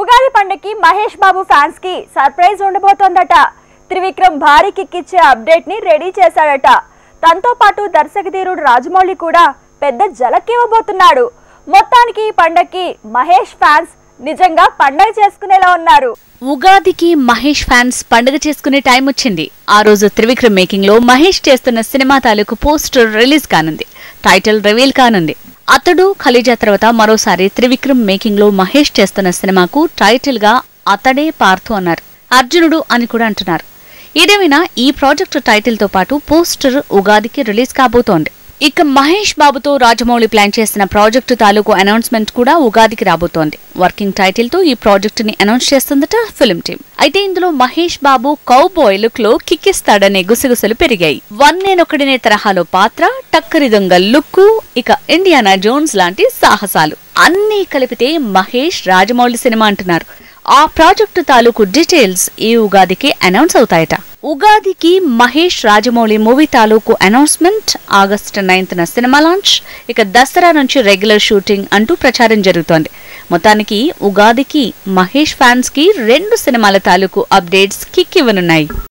ఉగాది పండగకి మహేష్ బాబు ఫ్యాన్స్ కి సర్ప్రైజ్ ఉండబోతోందట. త్రివిక్రమ్ భారీ కిక్కిచ్చే అప్డేట్ ని రెడీ చేశాడట. తనతో పాటు దర్శకధీరుడు రాజమౌళి కూడా పెద్ద జలక్ ఇవ్వబోతున్నాడు. మొత్తానికి ఈ పండగకి మహేష్ ఫ్యాన్స్ నిజంగా పండగ చేసుకునేలా ఉన్నారు. ఉగాదికి మహేష్ ఫ్యాన్స్ పండుగ చేసుకునే టైం వచ్చింది. ఆ రోజు త్రివిక్రమ్ మేకింగ్ లో మహేష్ చేస్తున్న సినిమా తాలూకు పోస్టర్ రిలీజ్ కానుంది. టైటిల్ రివీల్ కానుంది. అతడు ఖలీజా తర్వాత మరోసారి త్రివిక్రమ్ మేకింగ్ లో మహేష్ చేస్తున్న సినిమాకు టైటిల్ గా అతడే పార్థు అన్నారు. అర్జునుడు అని కూడా అంటున్నారు. ఏదేమైనా ఈ ప్రాజెక్టు టైటిల్ తో పాటు పోస్టర్ ఉగాదికి రిలీజ్ కాబోతోంది. ఇక మహేష్ బాబుతో రాజమౌళి ప్లాన్ చేసిన ప్రాజెక్టు తాలూకు అనౌన్స్మెంట్ కూడా ఉగాదికి రాబోతోంది. వర్కింగ్ టైటిల్ తో ఈ ప్రాజెక్టు ని అనౌన్స్ చేస్తుందట ఫిల్మ్ టీమ్. అయితే ఇందులో మహేష్ బాబు కౌబాయ్ లుక్ లో కిక్కిస్తాడనే గుసగుసలు పెరిగాయి. వన్నేనొకడినే తరహాలో పాత్ర, టక్కరి దొంగ లుక్, ఇక ఇండియానా జోన్స్ లాంటి సాహసాలు అన్నీ కలిపితే మహేష్ రాజమౌళి సినిమా అంటున్నారు. ఆ ప్రాజెక్టు తాలూకు డీటెయిల్స్ ఈ ఉగాదికి అనౌన్స్ అవుతాయట. ఉగాదికి మహేష్ రాజమౌళి మూవీ తాలూకు అనౌన్స్మెంట్, ఆగస్టు 9న సినిమా లాంచ్, ఇక దసరా నుంచి రెగ్యులర్ షూటింగ్ అంటూ ప్రచారం జరుగుతోంది. మొత్తానికి ఉగాదికి మహేష్ ఫ్యాన్స్ కి 2 సినిమాల తాలూకు అప్డేట్స్ కిక్ ఇవ్వనున్నాయి.